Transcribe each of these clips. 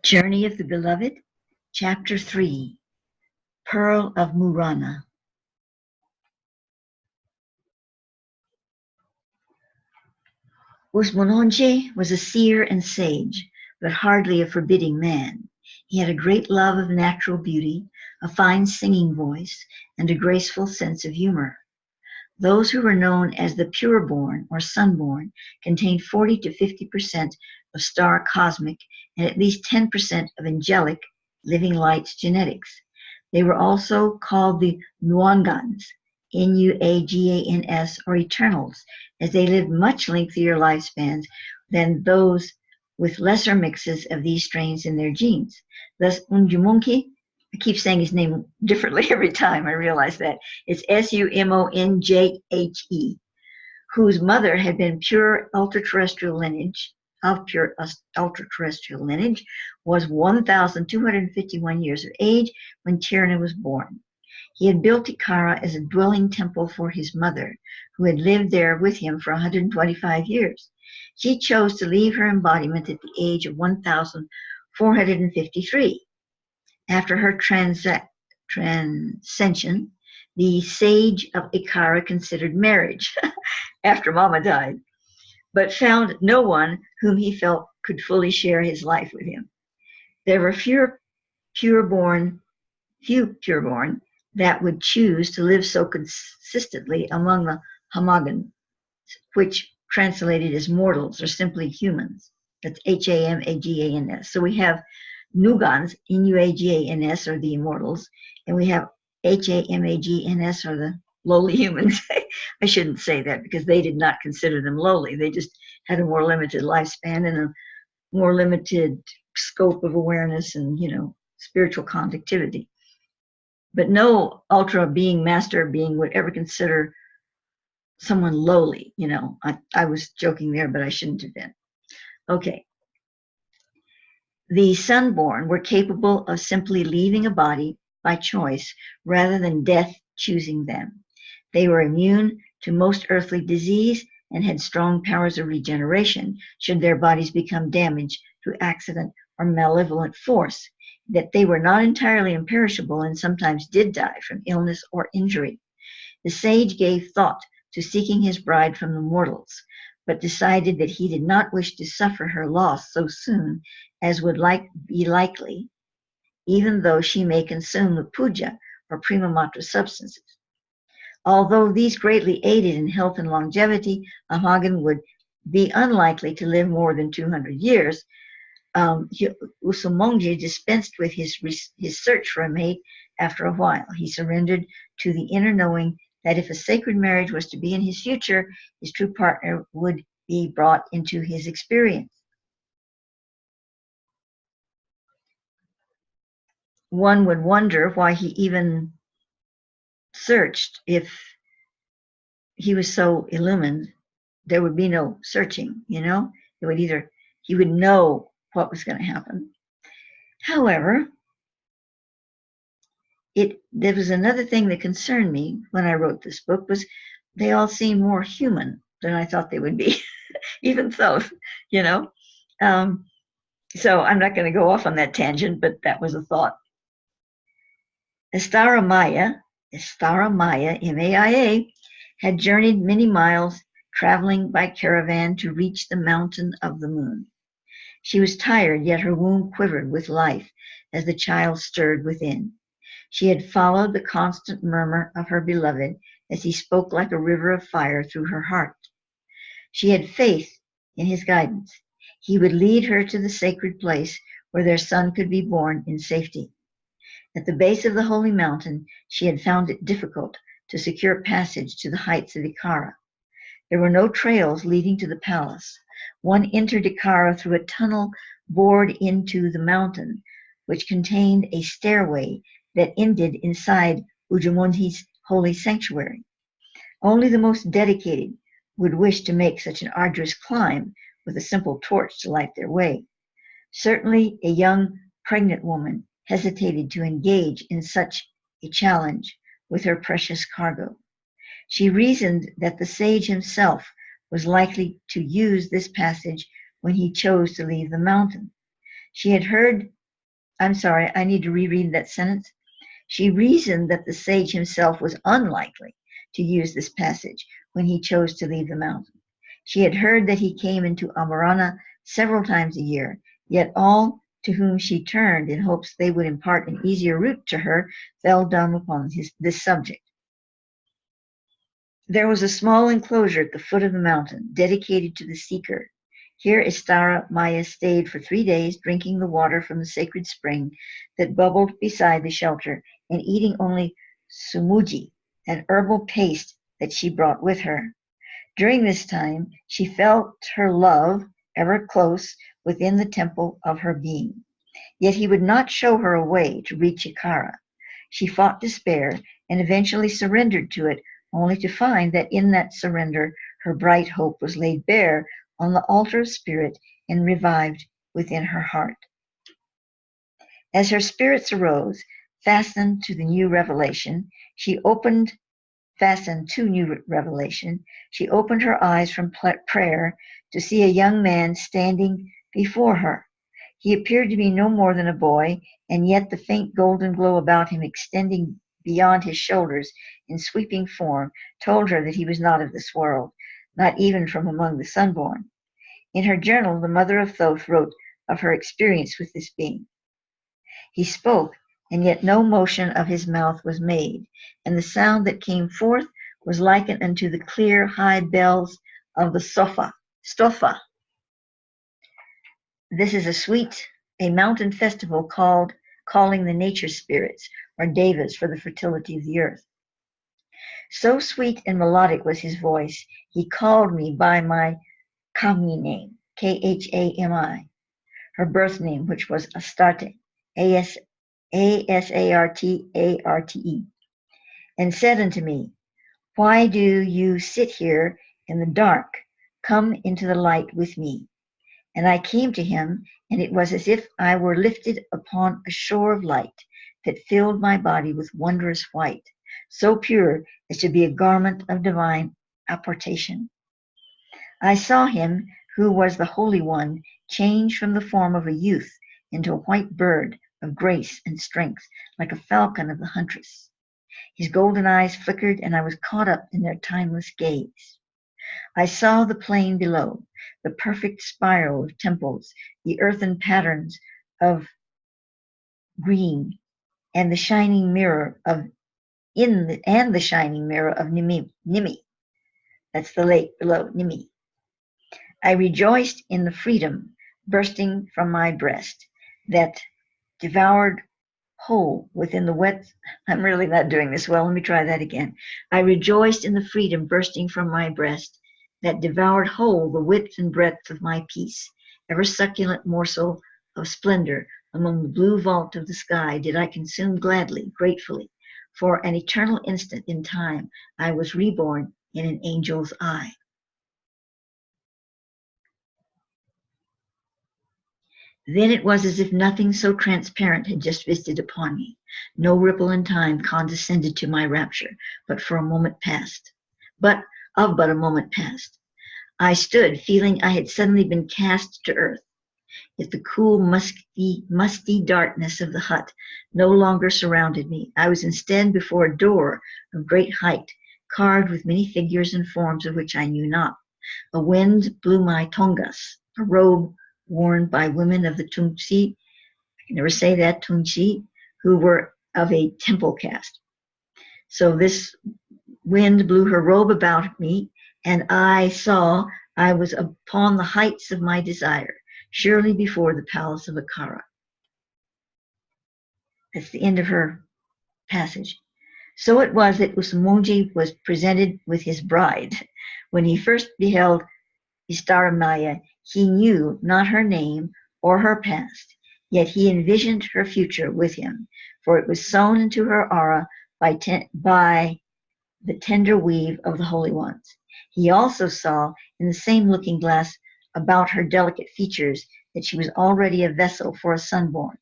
Journey of the Beloved, Chapter 3, Pearl of Murana. Usmononje was a seer and sage, but hardly a forbidding man. He had a great love of natural beauty, a fine singing voice, and a graceful sense of humor. Those who were known as the pure-born or sun-born contained 40 to 50% of star cosmic and at least 10% of angelic living light's genetics. They were also called the Nuangans, Nuagans, or Eternals, as they lived much lengthier lifespans than those with lesser mixes of these strains in their genes. Thus, Unjumonke, I keep saying his name differently every time, I realize that. It's Sumonje, whose mother had been pure ultra-terrestrial lineage, was 1,251 years of age when KYI'RA was born. He had built KYI'RA as a dwelling temple for his mother, who had lived there with him for 125 years. She chose to leave her embodiment at the age of 1,453. After her transcension, the sage of KYI'RA considered marriage after Mama died, but found no one whom he felt could fully share his life with him. There were few pure-born that would choose to live so consistently among the Hamagan, which translated as mortals or simply humans. That's Hamagans. So we have Nugans, Nuagans, or the immortals, and we have Hamagans, or the lowly humans. I shouldn't say that because they did not consider them lowly. They just had a more limited lifespan and a more limited scope of awareness and, spiritual conductivity. But no ultra being, master being would ever consider someone lowly. I was joking there, but I shouldn't have been. Okay. The sunborn were capable of simply leaving a body by choice rather than death choosing them. They were immune to most earthly disease and had strong powers of regeneration should their bodies become damaged through accident or malevolent force, that they were not entirely imperishable and sometimes did die from illness or injury. The sage gave thought to seeking his bride from the mortals, but decided that he did not wish to suffer her loss so soon as would be likely, even though she may consume the puja or prima matra substances. Although these greatly aided in health and longevity, a Hamagan would be unlikely to live more than 200 years. Usumonje dispensed with his search for a mate after a while. He surrendered to the inner knowing that if a sacred marriage was to be in his future, his true partner would be brought into his experience. One would wonder why he even searched. If he was so illumined, there would be no searching, It would he would know what was going to happen. However, there was another thing that concerned me when I wrote this book, was they all seemed more human than I thought they would be, even Thoth, So I'm not going to go off on that tangent, but that was a thought. Sha'Maia, MAIA, had journeyed many miles, traveling by caravan to reach the mountain of the moon. She was tired, yet her womb quivered with life as the child stirred within. She had followed the constant murmur of her beloved as he spoke like a river of fire through her heart. She had faith in his guidance. He would lead her to the sacred place where their son could be born in safety. At the base of the holy mountain, she had found it difficult to secure passage to the heights of KYI'RA. There were no trails leading to the palace. One entered KYI'RA through a tunnel bored into the mountain, which contained a stairway that ended inside Ujumonji's holy sanctuary. Only the most dedicated would wish to make such an arduous climb with a simple torch to light their way. Certainly, a young pregnant woman hesitated to engage in such a challenge with her precious cargo. She reasoned that the sage himself was likely to use this passage when he chose to leave the mountain. She had heard I'm sorry, I need to reread that sentence. She reasoned that the sage himself was unlikely to use this passage when he chose to leave the mountain. She had heard that he came into Amarana several times a year, yet all to whom she turned in hopes they would impart an easier route to her fell dumb upon this subject. There was a small enclosure at the foot of the mountain dedicated to the seeker. Here Sha'Maia stayed for 3 days, drinking the water from the sacred spring that bubbled beside the shelter and eating only sumuji, an herbal paste that she brought with her. During this time, she felt her love ever close within the temple of her being. Yet he would not show her a way to reach KYI'RA. She fought despair and eventually surrendered to it, only to find that in that surrender her bright hope was laid bare on the altar of spirit and revived within her heart. As her spirits arose, fastened to new revelation, she opened her eyes from prayer to see a young man standing before her. He appeared to be no more than a boy, and yet the faint golden glow about him, extending beyond his shoulders in sweeping form, told her that he was not of this world, not even from among the sunborn. In her journal, the mother of Thoth wrote of her experience with this being. He spoke, and yet no motion of his mouth was made, and the sound that came forth was likened unto the clear, high bells of the stofa. This is a mountain festival calling the nature spirits, or devas, for the fertility of the earth. So sweet and melodic was his voice, he called me by my Kami name, Khami, her birth name, which was Astarte, Asartarte, and said unto me, "Why do you sit here in the dark? Come into the light with me." And I came to him, and it was as if I were lifted upon a shore of light that filled my body with wondrous white, so pure as to be a garment of divine apportation. I saw him who was the Holy One change from the form of a youth into a white bird of grace and strength, like a falcon of the huntress. His golden eyes flickered, and I was caught up in their timeless gaze. I saw the plain below, the perfect spiral of temples, the earthen patterns of green, and the shining mirror of Nimi. That's the lake below Nimi. I rejoiced in the freedom bursting from my breast that devoured whole within the wet. I'm really not doing this well. Let me try that again. I rejoiced in the freedom bursting from my breast that devoured whole the width and breadth of my peace. Ever succulent morsel of splendor among the blue vault of the sky did I consume gladly, gratefully. For an eternal instant in time, I was reborn in an angel's eye. Then it was as if nothing so transparent had just visited upon me. No ripple in time condescended to my rapture, but a moment past. I stood, feeling I had suddenly been cast to earth. If the cool, musty darkness of the hut no longer surrounded me, I was instead before a door of great height, carved with many figures and forms of which I knew not. A wind blew my tongas, a robe worn by women of the Tungsi, I can never say that, Tungsi, who were of a temple caste. So this wind blew her robe about me, and I saw I was upon the heights of my desire, surely before the palace of KYI'RA. That's the end of her passage. So it was that Usamunji was presented with his bride. When he first beheld Sha'Maia, he knew not her name or her past, yet he envisioned her future with him, for it was sewn into her aura by the tender weave of the holy ones. He also saw in the same looking glass about her delicate features that she was already a vessel for a sunborn.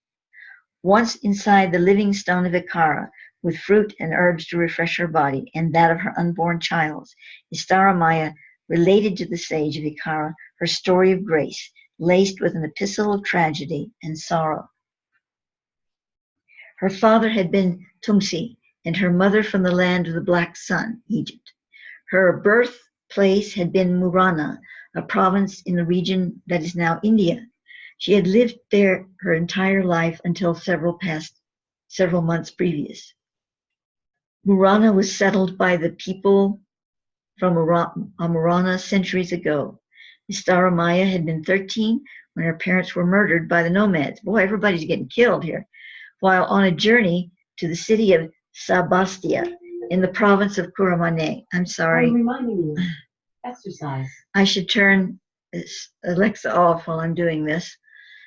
Once inside the living stone of KYI'RA, with fruit and herbs to refresh her body and that of her unborn child, Sha'Maia related to the sage of KYI'RA her story of grace, laced with an epistle of tragedy and sorrow. Her father had been Tumsi, and her mother from the land of the Black Sun, Egypt. Her birthplace had been Murana, a province in the region that is now India. She had lived there her entire life until several months previous. Murana was settled by the people from Murana centuries ago. Sha'Maia had been 13 when her parents were murdered by the nomads. Boy, everybody's getting killed here. While on a journey to the city of Sebastia in the province of Kuramane. I'm sorry. I'm reminding you. Exercise. I should turn Alexa off while I'm doing this.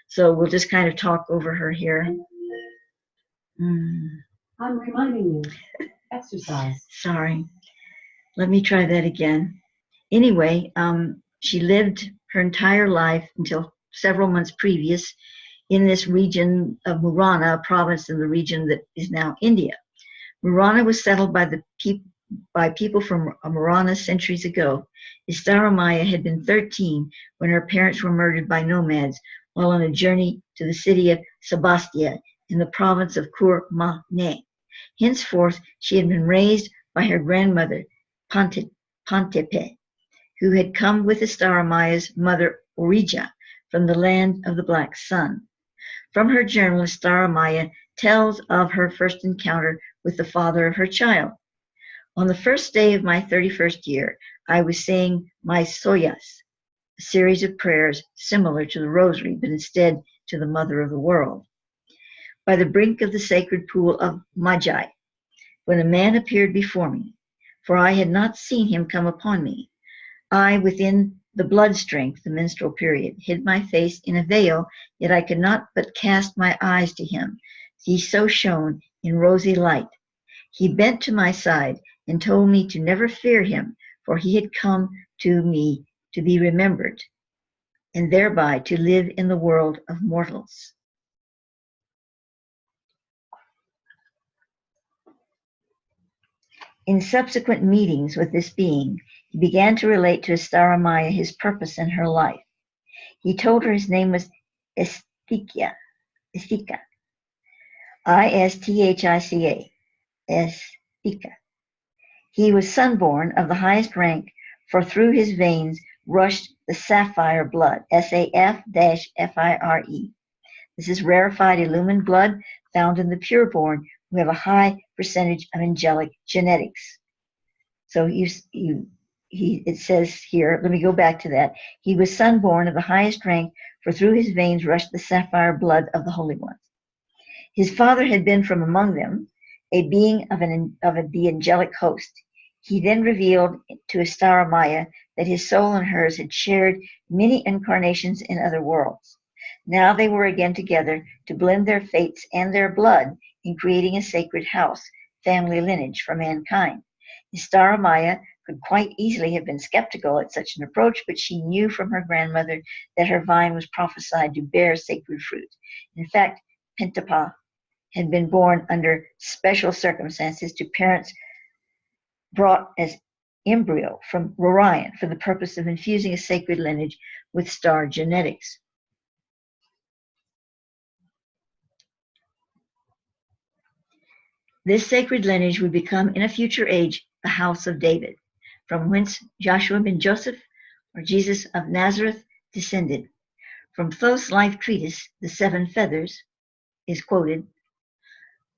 So we'll just kind of talk over her here. I'm reminding you. Exercise. Sorry. Let me try that again. Anyway, she lived her entire life until several months previous in this region of Murana, a province in the region that is now India. Murana was settled by people from Murana centuries ago. Sha'Maia had been 13 when her parents were murdered by nomads while on a journey to the city of Sebastia in the province of Kuramane. Henceforth, she had been raised by her grandmother, Pantepe, who had come with Sha'Maia's mother, Orija, from the land of the Black Sun. From her journal, Sha'Maia tells of her first encounter with the father of her child. On the first day of my 31st year, I was saying my soyas, a series of prayers similar to the rosary, but instead to the Mother of the World, by the brink of the sacred pool of Magi, when a man appeared before me, for I had not seen him come upon me. I, within the blood strength, the menstrual period, hid my face in a veil, yet I could not but cast my eyes to him. He so shone in rosy light. He bent to my side and told me to never fear him, for he had come to me to be remembered, and thereby to live in the world of mortals. In subsequent meetings with this being, he began to relate to Sha'Maia his purpose in her life. He told her his name was Istica, Istica, Istica. He was son-born of the highest rank, for through his veins rushed the sapphire blood, SAF-FIRE. This is rarefied, illumined blood found in the pureborn who have a high percentage of angelic genetics. So it says here, let me go back to that. He was son-born of the highest rank, for through his veins rushed the sapphire blood of the holy ones. His father had been from among them, a being of the angelic host. He then revealed to Sha'Maia that his soul and hers had shared many incarnations in other worlds. Now they were again together to blend their fates and their blood in creating a sacred house, family lineage for mankind. Sha'Maia could quite easily have been skeptical at such an approach, but she knew from her grandmother that her vine was prophesied to bear sacred fruit. In fact, Pentapa had been born under special circumstances to parents brought as embryo from Orion for the purpose of infusing a sacred lineage with star genetics. This sacred lineage would become in a future age the house of David, from whence Joshua ben Joseph, or Jesus of Nazareth, descended. From Thoth's life treatise, The Seven Feathers, is quoted,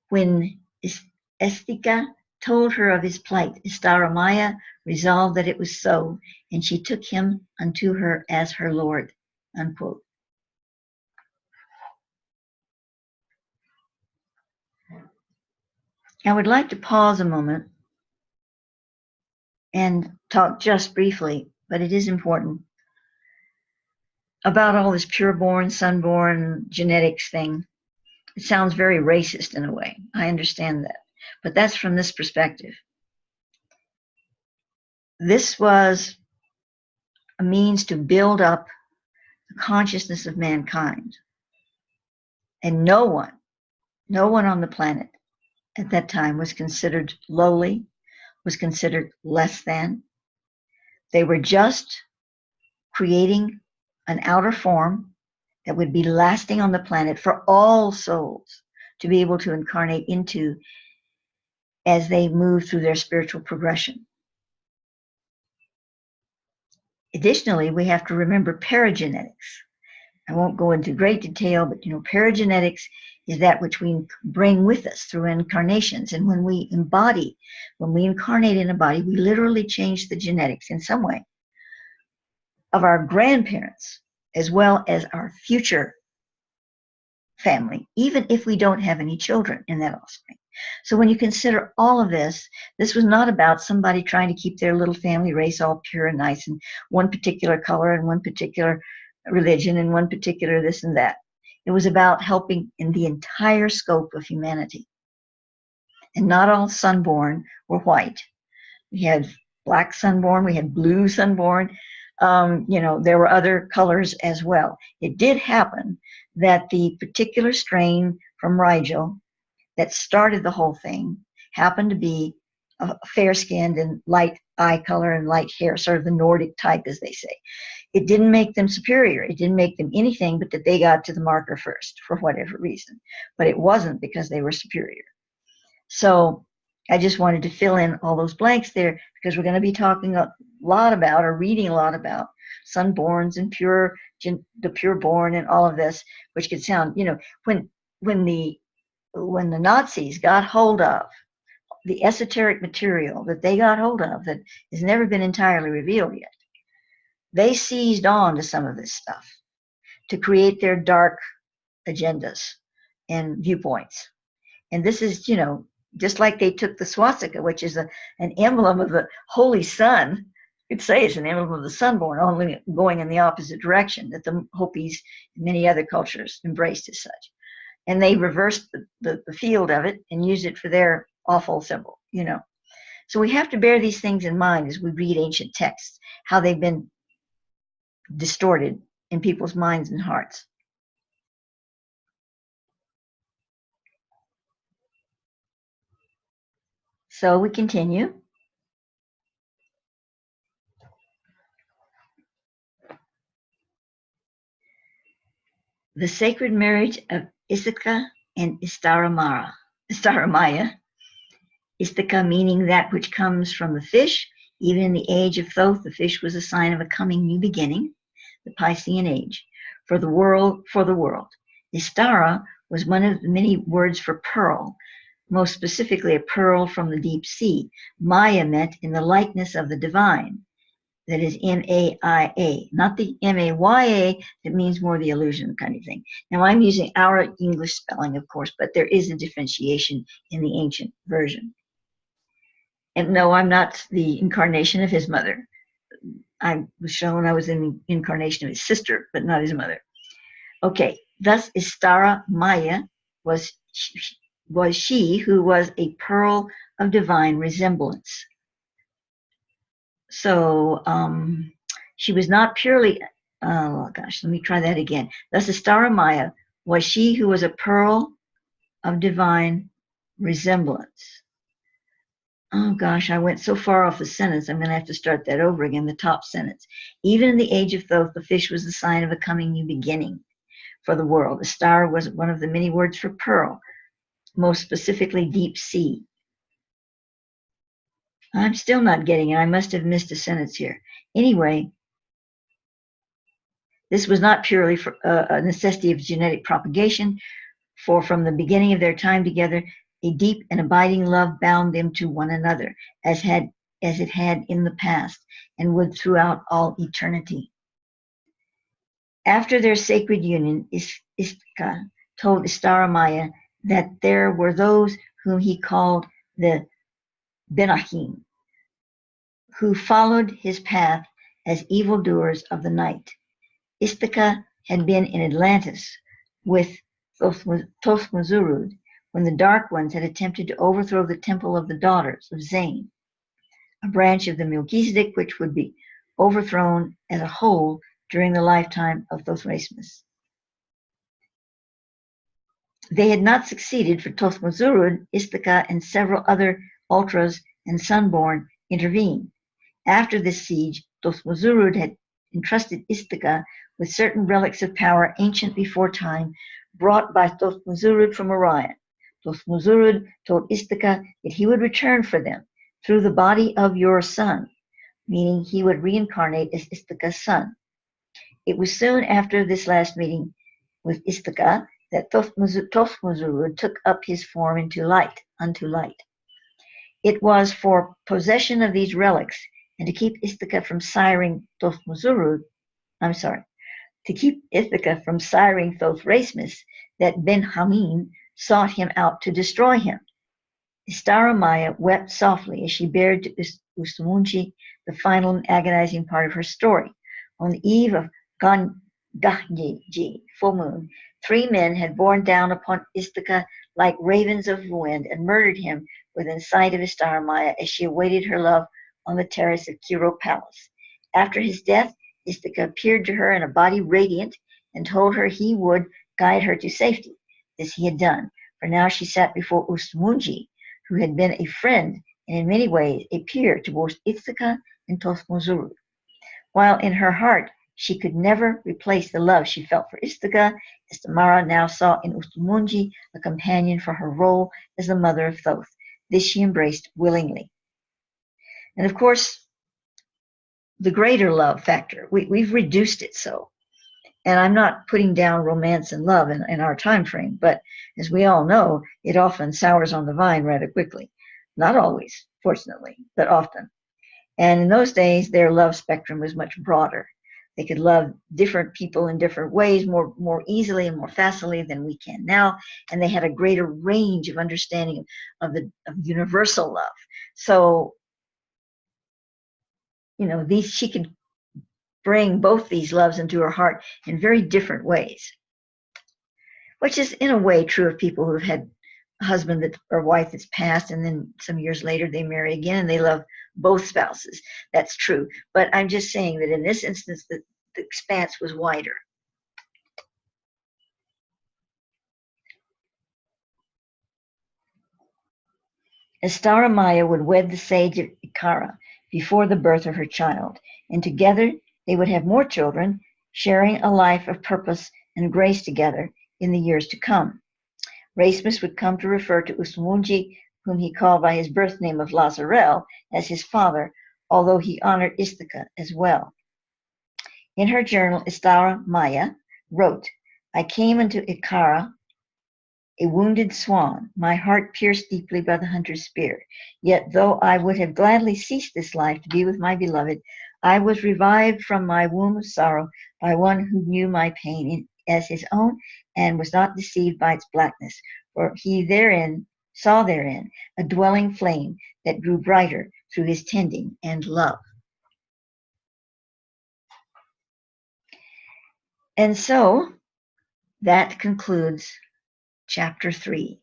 when Istica told her of his plight, Sha'Maia resolved that it was so, and she took him unto her as her Lord, unquote. I would like to pause a moment and talk just briefly, but it is important, about all this pureborn, sunborn genetics thing. It sounds very racist in a way. I understand that. But that's from this perspective. This was a means to build up the consciousness of mankind. And no one on the planet at that time was considered lowly, was considered less than. They were just creating an outer form that would be lasting on the planet for all souls to be able to incarnate into as they move through their spiritual progression. Additionally, we have to remember paragenetics. I won't go into great detail, but paragenetics is that which we bring with us through incarnations. And when we incarnate in a body, we literally change the genetics in some way of our grandparents, as well as our future family, even if we don't have any children in that offspring. So when you consider all of this, this was not about somebody trying to keep their little family race all pure and nice and one particular color and one particular religion and one particular this and that. It was about helping in the entire scope of humanity. And not all sunborn were white. We had black sunborn, we had blue sunborn. There were other colors as well. It did happen that the particular strain from Rigel that started the whole thing happened to be fair-skinned and light eye color and light hair, sort of the Nordic type, as they say. It didn't make them superior. It didn't make them anything but that they got to the marker first for whatever reason. But it wasn't because they were superior. So I just wanted to fill in all those blanks there because we're going to be talking a lot about or reading a lot about sunborns and the pureborn and all of this, which could sound, when the Nazis got hold of the esoteric material that they got hold of that has never been entirely revealed yet, they seized on to some of this stuff to create their dark agendas and viewpoints. And this is, just like they took the swastika, which is an emblem of the Holy Sun. You could say it's an emblem of the sunborn, only going in the opposite direction that the Hopis and many other cultures embraced as such. And they reversed the field of it and used it for their awful symbol, So we have to bear these things in mind as we read ancient texts, how they've been distorted in people's minds and hearts. So we continue. The sacred marriage of Issachar and Ishtaramaia. Issachar meaning that which comes from the fish. Even in the age of Thoth, the fish was a sign of a coming new beginning, the Piscean age, for the world. Ishtara was one of the many words for pearl, most specifically a pearl from the deep sea. Maya meant in the likeness of the divine. That is M-A-I-A, not the M-A-Y-A that means more the illusion kind of thing. Now I'm using our English spelling, of course, but there is a differentiation in the ancient version. And no, I'm not the incarnation of his mother. I was shown I was in the incarnation of his sister, but not his mother. Okay, thus Ishtaramaia was she who was a pearl of divine resemblance. So she was not purely, let me try that again. Thus Ishtaramaia was she who was a pearl of divine resemblance. Oh gosh, I went so far off the sentence, I'm going to have to start that over again, the top sentence. Even in the age of Thoth, the fish was the sign of a coming new beginning for the world. Ishtar was one of the many words for pearl, most specifically deep sea. I'm still not getting it. I must have missed a sentence here. Anyway, this was not purely for a necessity of genetic propagation, for from the beginning of their time together, a deep and abiding love bound them to one another, as it had in the past, and would throughout all eternity. After their sacred union, Issachar told Ishtaramaia that there were those whom he called the Benachim, who followed his path as evildoers of the night. Issachar had been in Atlantis with Thoth when the Dark Ones had attempted to overthrow the temple of the daughters of Zain, a branch of the Melchizedek which would be overthrown as a whole during the lifetime of Thoth Raismes. They had not succeeded, for Thoth Issachar and several other ultras and sunborn intervened. After this siege, Thoth had entrusted Issachar with certain relics of power ancient before time, brought by Thoth from Orion. Thoth told Istika that he would return for them through the body of your son, meaning he would reincarnate as Istika's son. It was soon after this last meeting with Istika that Thoth took up his form unto light. It was for possession of these relics and to keep Istika from siring Thoth to keep Ithaca from siring Thoth Raismes, that Ben Hamin sought him out to destroy him. Sha'Maia wept softly as she bared to Ustumunji the final and agonizing part of her story. On the eve of Gandahji, full moon, 3 men had borne down upon Istika like ravens of the wind and murdered him within sight of Sha'Maia as she awaited her love on the terrace of KYI'RA Palace. After his death, Istika appeared to her in a body radiant and told her he would guide her to safety. This he had done, for now she sat before Ustumunji, who had been a friend and in many ways a peer to both Istika and Thoth. While in her heart she could never replace the love she felt for Istika, Istamara now saw in Ustumunji a companion for her role as the mother of Thoth. This she embraced willingly. And of course, the greater love factor, we've reduced it so. And I'm not putting down romance and love in our time frame, but as we all know, it often sours on the vine rather quickly. Not always, fortunately, but often. And in those days, their love spectrum was much broader. They could love different people in different ways more easily and more facilely than we can now, and they had a greater range of understanding of universal love. So, she could bring both these loves into her heart in very different ways, which is in a way true of people who have had a husband or wife that's passed, and then some years later they marry again and they love both spouses. That's true. But I'm just saying that in this instance, the expanse was wider. Sha'Maia would wed the sage of KYI'RA before the birth of her child, and together they would have more children, sharing a life of purpose and grace together in the years to come. Raismes would come to refer to Ustumunji, whom he called by his birth name of Lazarel, as his father, although he honored Istika as well. In her journal, Sha'Maia wrote, I came into KYI'RA a wounded swan, my heart pierced deeply by the hunter's spear. Yet though I would have gladly ceased this life to be with my beloved, I was revived from my womb of sorrow by one who knew my pain as his own and was not deceived by its blackness, for he saw therein a dwelling flame that grew brighter through his tending and love. And so that concludes Chapter 3.